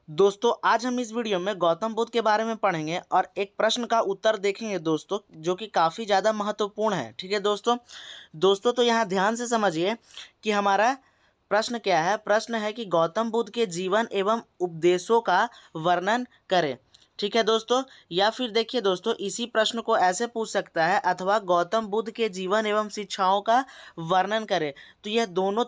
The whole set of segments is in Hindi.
दोस्तों आज हम इस वीडियो में गौतम बुद्ध के बारे में पढ़ेंगे और एक प्रश्न का उत्तर देखेंगे दोस्तों, जो कि काफ़ी ज़्यादा महत्वपूर्ण है। ठीक है दोस्तों तो यहाँ ध्यान से समझिए कि हमारा प्रश्न क्या है। प्रश्न है कि गौतम बुद्ध के जीवन एवं उपदेशों का वर्णन करें। ठीक है दोस्तों, या फिर देखिए दोस्तों, इसी प्रश्न को ऐसे पूछ सकता है, अथवा गौतम बुद्ध के जीवन एवं शिक्षाओं का वर्णन करें। तो यह दोनों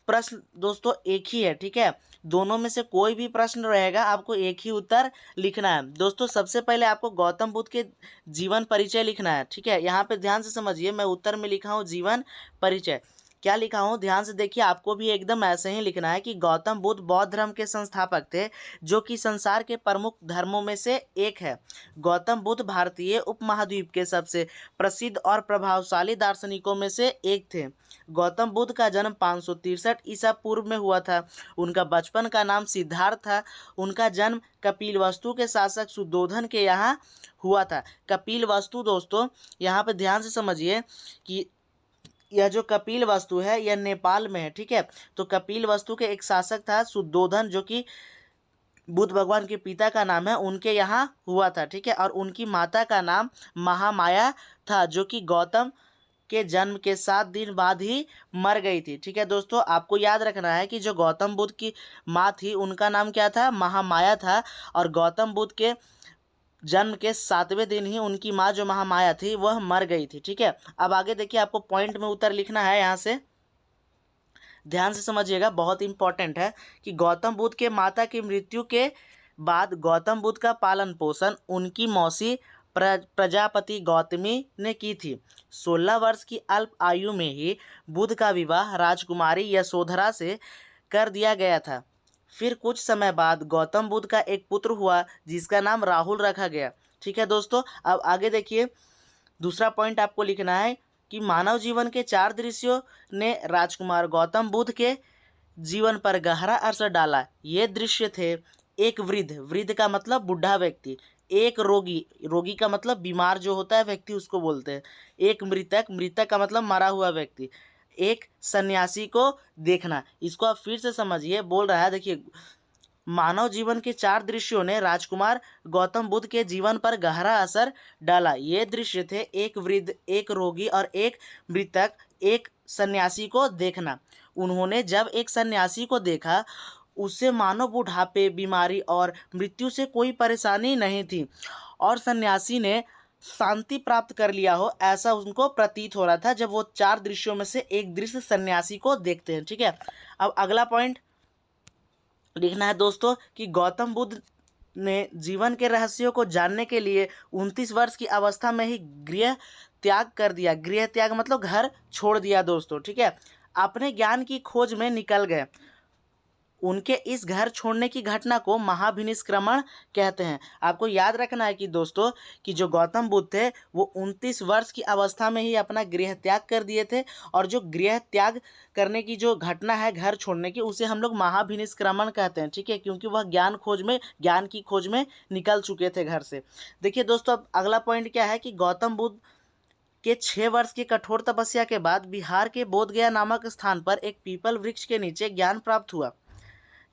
प्रश्न दोस्तों एक ही है। ठीक है, दोनों में से कोई भी प्रश्न रहेगा, आपको एक ही उत्तर लिखना है। दोस्तों सबसे पहले आपको गौतम बुद्ध के जीवन परिचय लिखना है। ठीक है, यहाँ पे ध्यान से समझिए, मैं उत्तर में लिखा हूँ जीवन परिचय। क्या लिखा हूँ ध्यान से देखिए, आपको भी एकदम ऐसे ही लिखना है कि गौतम बुद्ध बौद्ध धर्म के संस्थापक थे, जो कि संसार के प्रमुख धर्मों में से एक है। गौतम बुद्ध भारतीय उपमहाद्वीप के सबसे प्रसिद्ध और प्रभावशाली दार्शनिकों में से एक थे। गौतम बुद्ध का जन्म 563 ईसा पूर्व में हुआ था। उनका बचपन का नाम सिद्धार्थ था। उनका जन्म कपिलवस्तु के शासक सुद्धोधन के यहाँ हुआ था। कपिलवस्तु दोस्तों यहाँ पे ध्यान से समझिए कि यह जो कपिलवस्तु है यह नेपाल में है। ठीक है, तो कपिलवस्तु के एक शासक था सुद्धोधन, जो कि बुद्ध भगवान के पिता का नाम है, उनके यहाँ हुआ था। ठीक है, और उनकी माता का नाम महामाया था, जो कि गौतम के जन्म के 7 दिन बाद ही मर गई थी। ठीक है दोस्तों, आपको याद रखना है कि जो गौतम बुद्ध की माँ थी उनका नाम क्या था, महामाया था, और गौतम बुद्ध के जन्म के 7वें दिन ही उनकी माँ जो महामाया थी वह मर गई थी। ठीक है, अब आगे देखिए, आपको पॉइंट में उत्तर लिखना है। यहाँ से ध्यान से समझिएगा, बहुत इंपॉर्टेंट है कि गौतम बुद्ध के माता की मृत्यु के बाद गौतम बुद्ध का पालन पोषण उनकी मौसी प्रजापति गौतमी ने की थी। 16 वर्ष की अल्प आयु में ही बुद्ध का विवाह राजकुमारी यशोधरा से कर दिया गया था। फिर कुछ समय बाद गौतम बुद्ध का एक पुत्र हुआ, जिसका नाम राहुल रखा गया। ठीक है दोस्तों, अब आगे देखिए, दूसरा पॉइंट आपको लिखना है कि मानव जीवन के 4 दृश्यों ने राजकुमार गौतम बुद्ध के जीवन पर गहरा असर डाला। ये दृश्य थे: एक वृद्ध, वृद्ध का मतलब बूढ़ा व्यक्ति; एक रोगी, रोगी का मतलब बीमार जो होता है व्यक्ति उसको बोलते हैं; एक मृतक, मृतक का मतलब मरा हुआ व्यक्ति; एक सन्यासी को देखना। इसको आप फिर से समझिए, बोल रहा है देखिए, मानव जीवन के 4 दृश्यों ने राजकुमार गौतम बुद्ध के जीवन पर गहरा असर डाला। ये दृश्य थे: एक वृद्ध, एक रोगी और एक मृतक; एक सन्यासी को देखना। उन्होंने जब एक सन्यासी को देखा, उससे मानो बुढ़ापे, बीमारी और मृत्यु से कोई परेशानी नहीं थी, और सन्यासी ने शांति प्राप्त कर लिया हो, ऐसा उनको प्रतीत हो रहा था जब वो 4 दृश्यों में से एक दृश्य सन्यासी को देखते हैं। ठीक है, अब अगला पॉइंट लिखना है दोस्तों कि गौतम बुद्ध ने जीवन के रहस्यों को जानने के लिए 29 वर्ष की अवस्था में ही गृह त्याग कर दिया। गृह त्याग मतलब घर छोड़ दिया दोस्तों। ठीक है, अपने ज्ञान की खोज में निकल गए। उनके इस घर छोड़ने की घटना को महाभिनिष्क्रमण कहते हैं। आपको याद रखना है कि दोस्तों कि जो गौतम बुद्ध थे वो 29 वर्ष की अवस्था में ही अपना गृह त्याग कर दिए थे, और जो गृह त्याग करने की जो घटना है घर छोड़ने की, उसे हम लोग महाभिनिष्क्रमण कहते हैं। ठीक है, क्योंकि वह ज्ञान की खोज में निकल चुके थे घर से। देखिए दोस्तों, अब अगला पॉइंट क्या है कि गौतम बुद्ध के 6 वर्ष की कठोर तपस्या के बाद बिहार के बोधगया नामक स्थान पर एक पीपल वृक्ष के नीचे ज्ञान प्राप्त हुआ।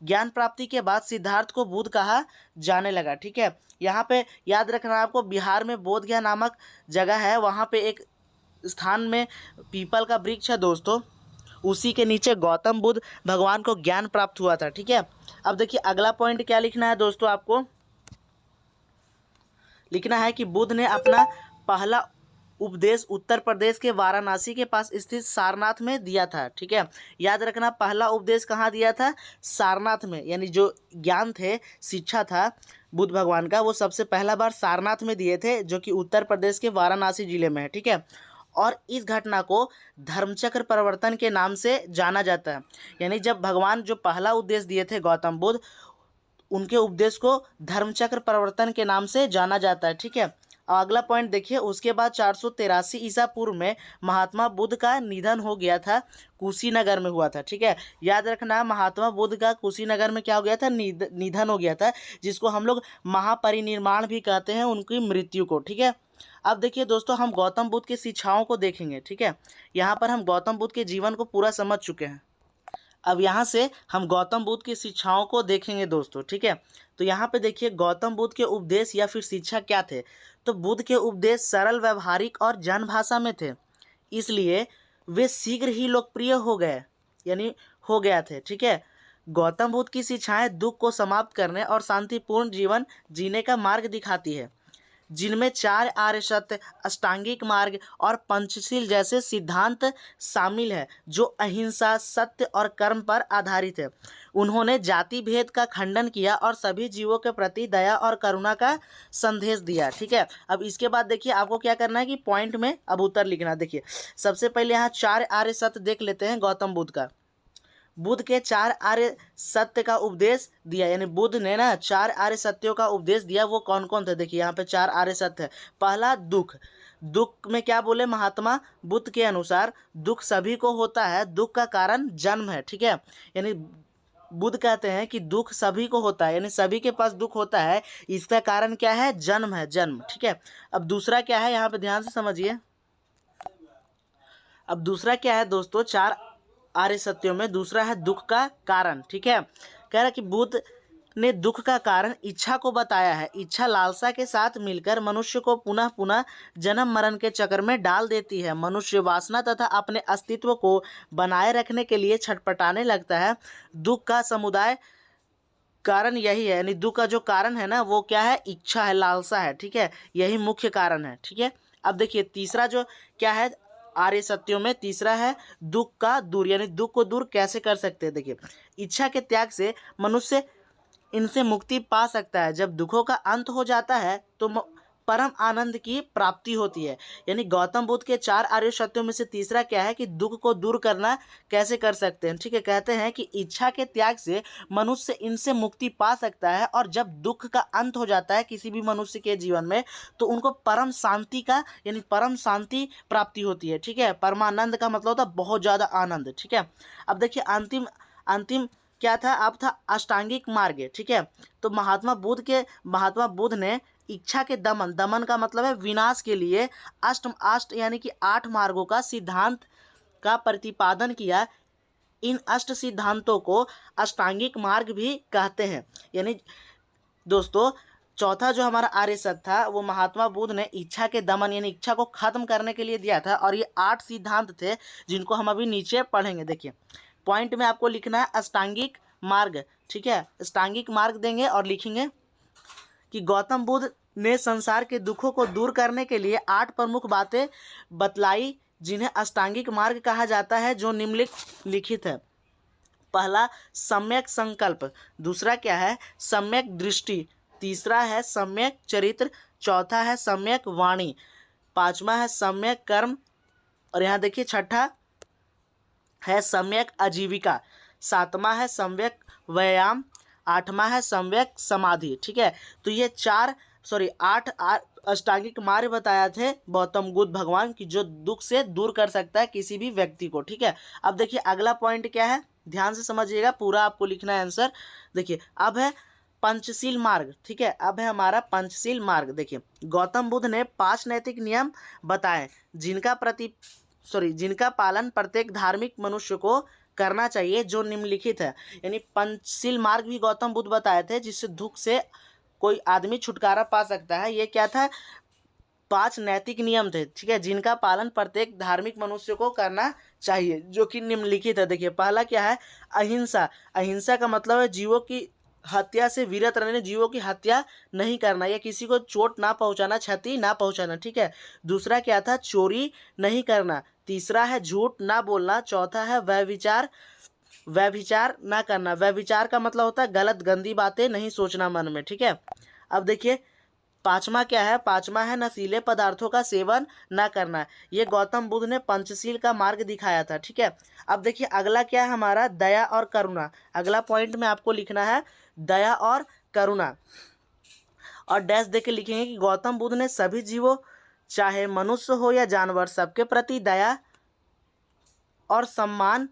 ज्ञान प्राप्ति के बाद सिद्धार्थ को बुद्ध कहा जाने लगा। ठीक है, यहाँ पे याद रखना आपको, बिहार में बोधगया नामक जगह है, वहाँ पे एक स्थान में पीपल का वृक्ष है दोस्तों, उसी के नीचे गौतम बुद्ध भगवान को ज्ञान प्राप्त हुआ था। ठीक है, अब देखिए अगला पॉइंट क्या लिखना है दोस्तों, आपको लिखना है कि बुद्ध ने अपना पहला उपदेश उत्तर प्रदेश के वाराणसी के पास स्थित सारनाथ में दिया था। ठीक है, याद रखना, पहला उपदेश कहाँ दिया था, सारनाथ में, यानी जो ज्ञान थे, शिक्षा था बुद्ध भगवान का, वो सबसे पहला बार सारनाथ में दिए थे, जो कि उत्तर प्रदेश के वाराणसी जिले में है। ठीक है, और इस घटना को धर्मचक्र परिवर्तन के नाम से जाना जाता है। यानी जब भगवान जो पहला उपदेश दिए थे गौतम बुद्ध, उनके उपदेश को धर्मचक्र परिवर्तन के नाम से जाना जाता है। ठीक है, अगला पॉइंट देखिए, उसके बाद 483 ईसा पूर्व में महात्मा बुद्ध का निधन हो गया था, कुशीनगर में हुआ था। ठीक है, याद रखना, महात्मा बुद्ध का कुशीनगर में क्या हो गया था, निधन हो गया था, जिसको हम लोग महापरिनिर्वाण भी कहते हैं, उनकी मृत्यु को। ठीक है, अब देखिए दोस्तों, हम गौतम बुद्ध की शिक्षाओं को देखेंगे। ठीक है, यहाँ पर हम गौतम बुद्ध के जीवन को पूरा समझ चुके हैं। अब यहाँ से हम गौतम बुद्ध की शिक्षाओं को देखेंगे दोस्तों, ठीक है। तो यहाँ पे देखिए गौतम बुद्ध के उपदेश या फिर शिक्षा क्या थे। तो बुद्ध के उपदेश सरल, व्यवहारिक और जनभाषा में थे, इसलिए वे शीघ्र ही लोकप्रिय हो गए, यानी हो गया थे, ठीक है। गौतम बुद्ध की शिक्षाएं दुख को समाप्त करने और शांतिपूर्ण जीवन जीने का मार्ग दिखाती है, जिनमें 4 आर्य सत्य, अष्टांगिक मार्ग और पंचशील जैसे सिद्धांत शामिल है, जो अहिंसा, सत्य और कर्म पर आधारित है। उन्होंने जाति भेद का खंडन किया और सभी जीवों के प्रति दया और करुणा का संदेश दिया, ठीक है। अब इसके बाद देखिए आपको क्या करना है कि पॉइंट में अब उत्तर लिखना। देखिए सबसे पहले यहाँ 4 आर्य सत्य देख लेते हैं गौतम बुद्ध का। बुद्ध के 4 आर्य सत्य का उपदेश दिया, यानी बुद्ध ने ना 4 आर्य सत्यों का उपदेश दिया। वो कौन कौन थे देखिए यहाँ पे 4 आर्य सत्य है। पहला दुख। दुख में क्या बोले महात्मा बुद्ध के अनुसार दुख सभी को होता है, दुख का कारण जन्म है, ठीक है। यानी बुद्ध कहते हैं कि दुख सभी को होता है, यानी सभी के पास दुख होता है, इसका कारण क्या है, जन्म है, जन्म, ठीक है। अब दूसरा क्या है, यहाँ पे ध्यान से समझिए। अब दूसरा क्या है दोस्तों, 4 आर्य सत्यों में दूसरा है दुख का कारण, ठीक है। कह रहा है कि बुद्ध ने दुख का कारण इच्छा को बताया है। इच्छा लालसा के साथ मिलकर मनुष्य को पुनः पुनः जन्म मरण के चक्कर में डाल देती है। मनुष्य वासना तथा अपने अस्तित्व को बनाए रखने के लिए छटपटाने लगता है। दुख का समुदाय कारण यही है, यानी दुख का जो कारण है ना वो क्या है, इच्छा है, लालसा है, ठीक है। यही मुख्य कारण है, ठीक है। अब देखिए तीसरा जो क्या है आर्य सत्यों में, तीसरा है दुख का दूर, यानी दुख को दूर कैसे कर सकते हैं। देखिए इच्छा के त्याग से मनुष्य इनसे मुक्ति पा सकता है। जब दुखों का अंत हो जाता है तो परम आनंद की प्राप्ति होती है। यानी गौतम बुद्ध के 4 आर्य सत्यों में से तीसरा क्या है कि दुख को दूर करना कैसे कर सकते हैं, ठीक है। कहते हैं कि इच्छा के त्याग से मनुष्य इनसे मुक्ति पा सकता है, और जब दुख का अंत हो जाता है किसी भी मनुष्य के जीवन में तो उनको परम शांति का, यानी परम शांति प्राप्ति होती है, ठीक है। परमानंद का मतलब होता है बहुत ज़्यादा आनंद, ठीक है। अब देखिए अंतिम अंतिम क्या था, अब था अष्टांगिक मार्ग, ठीक है। तो महात्मा बुद्ध ने इच्छा के दमन, दमन का मतलब है विनाश के लिए अष्ट यानी कि 8 मार्गों का सिद्धांत का प्रतिपादन किया। इन अष्ट सिद्धांतों को अष्टांगिक मार्ग भी कहते हैं। यानी दोस्तों चौथा जो हमारा आर्य सत्य था वो महात्मा बुद्ध ने इच्छा के दमन यानी इच्छा को खत्म करने के लिए दिया था, और ये 8 सिद्धांत थे जिनको हम अभी नीचे पढ़ेंगे। देखिए पॉइंट में आपको लिखना है अष्टांगिक मार्ग, ठीक है। अष्टांगिक मार्ग देंगे और लिखेंगे कि गौतम बुद्ध ने संसार के दुखों को दूर करने के लिए 8 प्रमुख बातें बतलाई, जिन्हें अष्टांगिक मार्ग कहा जाता है, जो निम्नलिखित है। पहला सम्यक संकल्प, दूसरा क्या है सम्यक दृष्टि, तीसरा है सम्यक चरित्र, चौथा है सम्यक वाणी, पांचवा है सम्यक कर्म, और यहाँ देखिए छठा है सम्यक आजीविका, सातवां है सम्यक व्यायाम, आठवां है सम्यक समाधि, ठीक है। तो ये 8 अष्टांगिक मार्ग बताया थे गौतम बुद्ध भगवान की, जो दुख से दूर कर सकता है किसी भी व्यक्ति को, ठीक है। अब देखिए अगला पॉइंट क्या है, ध्यान से समझिएगा, पूरा आपको लिखना है आंसर। देखिए अब है पंचशील मार्ग, ठीक है। अब है हमारा पंचशील मार्ग। देखिए गौतम बुद्ध ने 5 नैतिक नियम बताए, जिनका पालन प्रत्येक धार्मिक मनुष्य को करना चाहिए, जो निम्नलिखित है। यानी पंचशील मार्ग भी गौतम बुद्ध बताए थे जिससे दुख से कोई आदमी छुटकारा पा सकता है। ये क्या था, 5 नैतिक नियम थे, ठीक है, जिनका पालन प्रत्येक धार्मिक मनुष्य को करना चाहिए, जो कि निम्नलिखित है। देखिए पहला क्या है अहिंसा। अहिंसा का मतलब है जीवों की हत्या से विरत रहने, जीवों की हत्या नहीं करना या किसी को चोट ना पहुंचाना, क्षति ना पहुंचाना, ठीक है। दूसरा क्या था चोरी नहीं करना, तीसरा है झूठ ना बोलना, चौथा है व्यभिचार ना करना। व्यभिचार का मतलब होता है गलत गंदी बातें नहीं सोचना मन में, ठीक है। अब देखिए पांचवा क्या है, पांचवा है नशीले पदार्थों का सेवन ना करना। ये गौतम बुद्ध ने पंचशील का मार्ग दिखाया था, ठीक है। अब देखिए अगला क्या है हमारा दया और करुणा। अगला पॉइंट में आपको लिखना है दया और करुणा, और डैश देके लिखेंगे कि गौतम बुद्ध ने सभी जीवों चाहे मनुष्य हो या जानवर सबके प्रति दया और सम्मान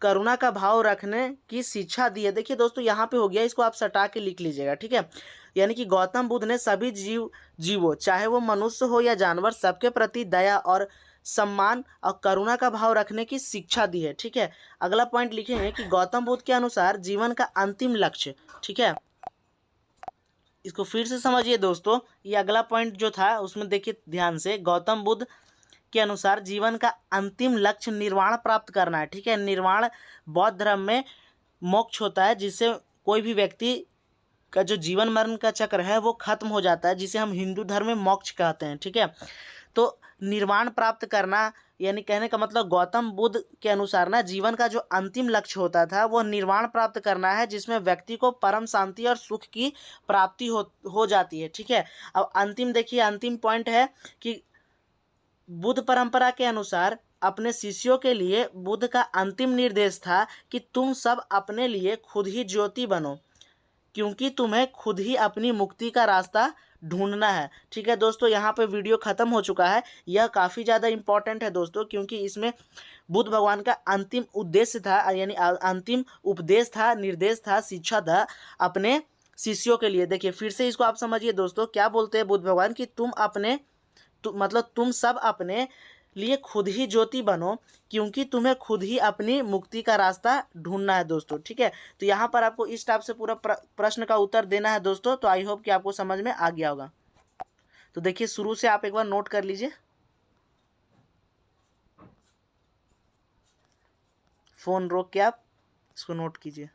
करुणा का भाव रखने की शिक्षा दी है। देखिए दोस्तों यहाँ पे हो गया, इसको आप सटा के लिख लीजिएगा, ठीक है। यानी कि गौतम बुद्ध ने सभी जीवों चाहे वो मनुष्य हो या जानवर सबके प्रति दया और सम्मान और करुणा का भाव रखने की शिक्षा दी है। ठीक है, अगला पॉइंट लिखेंगे कि गौतम बुद्ध के अनुसार जीवन का अंतिम लक्ष्य, ठीक है, इसको फिर से समझिए दोस्तों। ये अगला पॉइंट जो था उसमें देखिए ध्यान से, गौतम बुद्ध के अनुसार जीवन का अंतिम लक्ष्य निर्वाण प्राप्त करना है। ठीक है, निर्वाण बौद्ध धर्म में मोक्ष होता है, जिससे कोई भी व्यक्ति का जो जीवन मरण का चक्र है वो खत्म हो जाता है, जिसे हम हिंदू धर्म में मोक्ष कहते हैं। ठीक है, तो निर्वाण प्राप्त करना यानी कहने का मतलब गौतम बुद्ध के अनुसार ना जीवन का जो अंतिम लक्ष्य होता था वो निर्वाण प्राप्त करना है, जिसमें व्यक्ति को परम शांति और सुख की प्राप्ति हो जाती है। ठीक है, अब अंतिम देखिए, अंतिम पॉइंट है कि बुद्ध परंपरा के अनुसार अपने शिष्यों के लिए बुद्ध का अंतिम निर्देश था कि तुम सब अपने लिए खुद ही ज्योति बनो, क्योंकि तुम्हें खुद ही अपनी मुक्ति का रास्ता ढूंढना है। ठीक है दोस्तों, यहाँ पे वीडियो ख़त्म हो चुका है। यह काफ़ी ज़्यादा इम्पॉर्टेंट है दोस्तों, क्योंकि इसमें बुद्ध भगवान का अंतिम उद्देश्य था, यानी अंतिम उपदेश था, निर्देश था, शिक्षा था अपने शिष्यों के लिए। देखिए फिर से इसको आप समझिए दोस्तों, क्या बोलते हैं बुद्ध भगवान कि मतलब तुम सब अपने लिए खुद ही ज्योति बनो, क्योंकि तुम्हें खुद ही अपनी मुक्ति का रास्ता ढूंढना है दोस्तों। ठीक है, तो यहाँ पर आपको इस टाइप से पूरा प्रश्न का उत्तर देना है दोस्तों। तो आई होप कि आपको समझ में आ गया होगा। तो देखिए शुरू से आप एक बार नोट कर लीजिए, फ़ोन रोक के आप इसको नोट कीजिए।